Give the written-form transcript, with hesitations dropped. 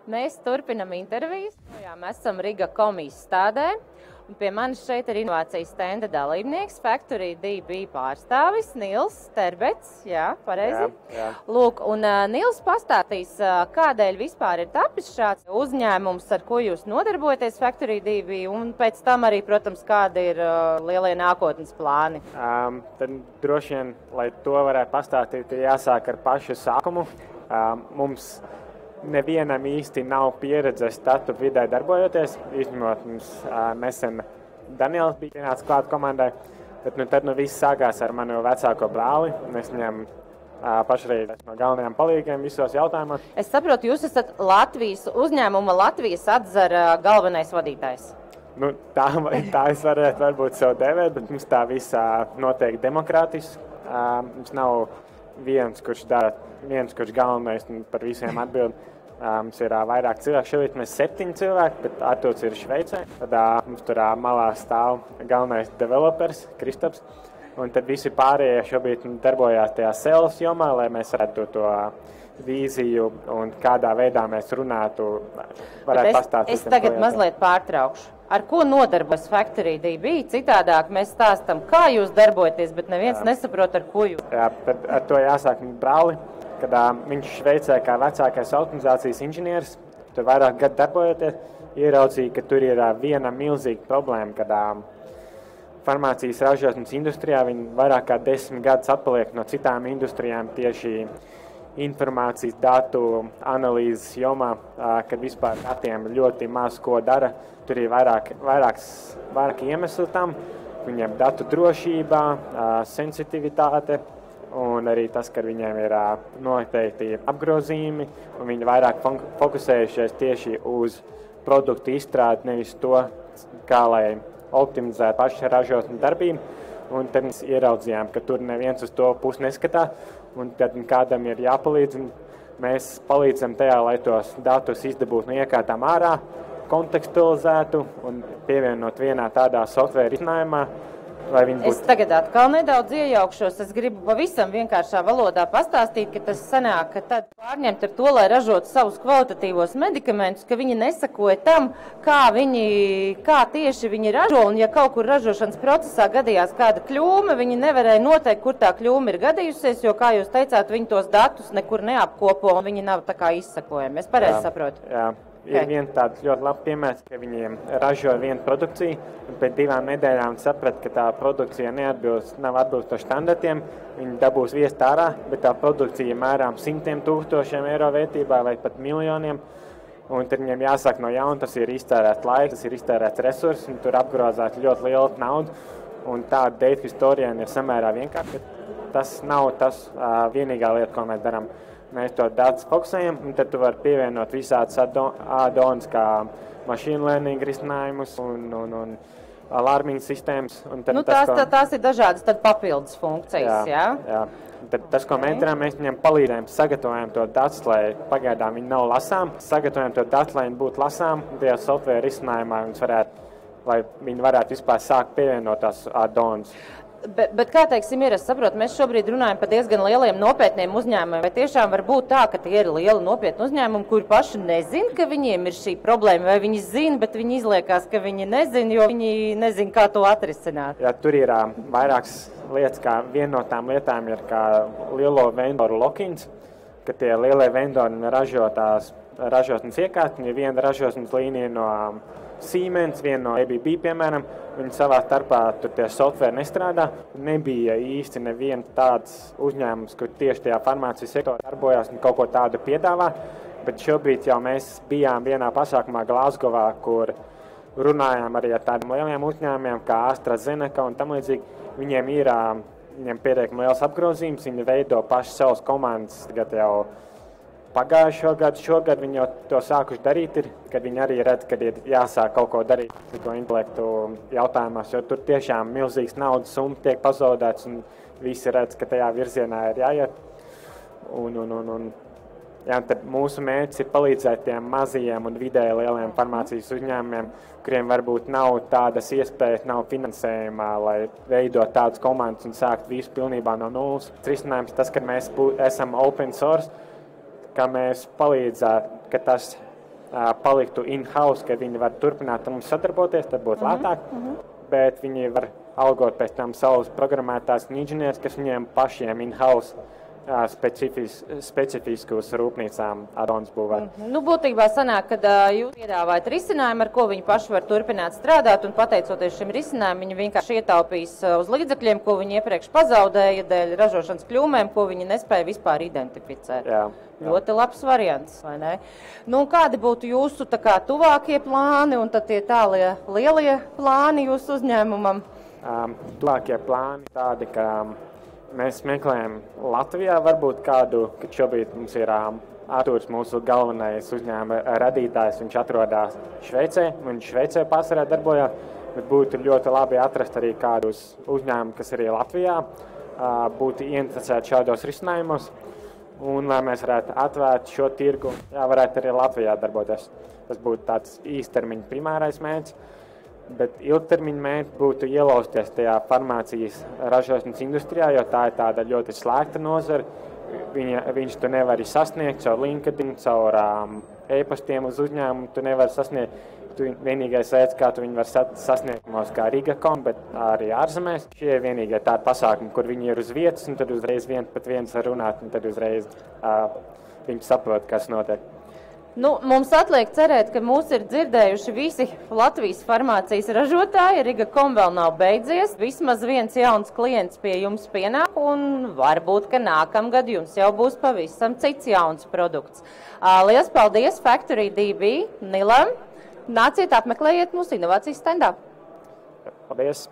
Mēs turpinam intervijas. Jā, mēs esam Riga komijas stādē. Un pie manis šeit ir inovācijas stenda dalībnieks, Factory DB pārstāvis Nils Terbets. Jā, pareizi. Jā. Lūk, un Nils pastāstīs, kādēļ vispār ir tapis šāds uzņēmums, ar ko jūs nodarbojaties Factory DB, un pēc tam arī, protams, kādi ir lielie nākotnes plāni. Tad droši vien, lai to varētu pastāstīt, ir jāsāk ar pašu sākumu. Mums nevienam īsti nav pieredzes startup vidē darbojoties, izņemot mums nesen Daniels bija pienācis klāt komandai, bet tad viss sākās ar manu vecāko brāli, un es viņam pašreiz no galvenajiem palīgiem visos jautājumos. Es saprotu, jūs esat Latvijas uzņēmuma Latvijas atzara galvenais vadītājs. Tā es varētu varbūt sev devēt, bet mums tā visā notiek demokrātiski. Mums nav viens, kurš galvenais un par visiem atbild. Mums ir vairāk cilvēku. Šeit mēs 7 cilvēki, bet Artūrs ir Šveicē. Tad mums tur malā stāv galvenais developers, Kristaps. Un tad visi pārējie šobrīd darbojās tajā sales jomā, lai mēs varētu to vīziju un kādā veidā mēs runātu, varētu pastāstīt. Es tagad mazliet pārtraukšu. Ar ko nodarbojas Factory DB? Citādāk mēs stāstam, kā jūs darbojaties, bet neviens nesaprot, ar ko jūs. Jā, tad ar to jāsāk brāli. Kad viņš Šveicē kā vecākais automatizācijas inženieris, tur vairāk gadu darbojoties, ieraudzīja, ka tur ir viena milzīga problēma, kad farmācijas ražošanas industrijā viņi vairāk kā 10 gadus atpaliek no citām industrijām tieši informācijas datu analīzes jomā, kad vispār datiem ļoti maz ko dara. Tur ir vairāk iemeslu tam, viņiem datu drošībā, sensitivitāte. Un arī tas, ka viņiem ir noteikti apgrozījumi, un viņi vairāk fokusējušies tieši uz produktu izstrādi, nevis to, kā lai optimizētu pašu ražotņu darbību. Un tad mēs ieraudzījām, ka tur neviens uz to pusi neskatās, un tad kādam ir jāpalīdz. Mēs palīdzam tajā, lai tos datus izdabūtu no iekārtām ārā, kontekstualizētu un pievienot vienā tādā software risinājumā. Es tagad atkal nedaudz iejaukšos. Es gribu pavisam vienkāršā valodā pastāstīt, ka tas sanāk, ka tad pārņemt ar to, lai ražotu savus kvalitatīvos medikamentus, ka viņi nesakoja tam, kā tieši viņi ražo, un ja kaut kur ražošanas procesā gadījās kāda kļūme, viņi nevarēja noteikt, kur tā kļūme ir gadījusies, jo, kā jūs teicāt, viņi tos datus nekur neapkopo, un viņi nav tā kā izsakojami. Es pareizi saprotu? Jā. Ir viens tāds ļoti labs piemērs, ka viņiem ražo vienu produkciju, un pēc 2 nedēļām saprata, ka tā produkcija nav atbilstoša standartiem. Viņi dabūs viest ārā, bet tā produkcija mērām 100,000 eiro vērtībā vai pat miljoniem. Un tad viņiem jāsāk no jauna, tas ir iztērēts laiks, tas ir iztērēts resurss, un tur apgrozāt ļoti lielu naudu. Un tāda data historijana ir samērā vienkārši. Tas nav tas vienīgā lieta, ko mēs darām. Mēs to datus fokusējam, un tad tu vari pievienot visādus add-ons, kā machine learning risinājumus un alarming sistēmas. Tās ir dažādas papildus funkcijas, jā? Tad tas, ko mēs darām, mēs viņiem palīdzējam, sagatavojam to datus, lai pagaidām viņi nav lasām. Sagatavojam to datus, lai viņi būtu lasām, un tajā software risinājumā lai viņi varētu vispār sākt pievienot tās add-ons. Bet kā teiksim, es saprotu, mēs šobrīd runājam par diezgan lieliem nopietniem uzņēmumiem. Vai tiešām var būt tā, ka tie ir lieli nopietni uzņēmumi, kuri paši nezin, ka viņiem ir šī problēma, vai viņi zina, bet viņi izliekās, ka viņi nezin, jo viņi nezin, kā to atrisināt? Jā, tur ir vairākas lietas, kā viena no tām lietām ir kā lielo vendoru lock-ins, ka tie lielie vendori ražo tās ražošanas iekārtas, ir viena ražošanas līnija no Siemens, viena no ABB, piemēram, viņi savā starpā tur tie software nestrādā. Nebija īsti neviens tāds uzņēmums, kur tieši tajā farmācijas sektorā darbojās un kaut ko tādu piedāvā, bet šobrīd jau mēs bijām vienā pasākumā Glasgowā, kur runājām arī ar tādiem lieliem uzņēmumiem kā AstraZeneca un tam līdzīgi. Viņiem pietiekami liels apgrozījums, viņi veido paši savas komandas tagad jau pagājušo gadu, šogad viņi jau to sākuši darīt, kad viņi arī redz, ka ir jāsāk kaut ko darīt to intelektu jautājumās, jo tur tiešām milzīgs naudas summas tiek pazaudēts un visi redz, ka tajā virzienā ir jāiet. Tad mūsu mērķis ir palīdzēt tiem mazajiem un vidēji lieliem farmācijas uzņēmumiem, kuriem varbūt nav tādas iespējas, nav finansējumā, lai veidot tādas komandas un sākt visu pilnībā no nulles. Risinājums tas, ka mēs esam open source, ka mēs palīdzētu, ka tas paliktu in-house, ka viņi var turpināt ar mums sadarboties, tad būtu lētāk. Bet viņi var algot pēc tam savus programmētājus un inženierus, kas viņiem pašiem in-house specifiskus rūpnīcām addons būvēt. Nu, būtībā sanāk, kad jūs piedāvājat risinājumu, ar ko viņi paši var turpināt strādāt, un pateicoties šim risinājumam, viņi vienkārši ietaupīs uz līdzekļiem, ko viņi iepriekš pazaudēja dēļ ražošanas kļūmēm, ko viņi nespēja vispār identificēt. Jā. Ļoti labs variants, vai ne? Nu, kādi būtu jūsu tuvākie plāni un tad tie tālie lielie plāni jūsu uzņēmumam? Tuvākie plāni tādi, ka mēs meklējam Latvijā varbūt kādu, kad šobrīd mums ir Artūrs, mūsu galvenais uzņēmuma radītājs, viņš atrodas Šveicē, viņš Šveicē pārsvarā darbojās, bet būtu ļoti labi atrast arī kādus uzņēmumus, kas arī Latvijā būtu ieinteresēti šādos risinājumos, un lai mēs varētu atvērt šo tirgu, varētu arī Latvijā darboties. Tas būtu tāds īstermiņa primārais mērķis. Bet ilgtermiņa mērķis būtu ielausties tajā farmācijas ražošanas industrijā, jo tā ir tāda ļoti slēgta nozara. Viņš to nevar sasniegt caur LinkedIn, caur e-pastiem uz uzņēmumu. Tu nevari sasniegt. Vienīgais veids, kā tu viņu var sasniegt, kā Riga.com, bet arī ārzemēs. Šie ir vienīgie tādi pasākumi, kur viņi ir uz vietas, un tad uzreiz viens pat viens var runāt, un tad uzreiz viņi saprot, kas notiek. Nu, mums atliek cerēt, ka mūs ir dzirdējuši visi Latvijas farmācijas ražotāji. Riga.com vēl nav beidzies. Vismaz viens jauns klients pie jums pienāk, un varbūt, ka nākamgad jums jau būs pavisam cits jauns produkts. Liels paldies Factory DB Nilam. Nāciet apmeklējiet mūsu inovācijas standā. Paldies!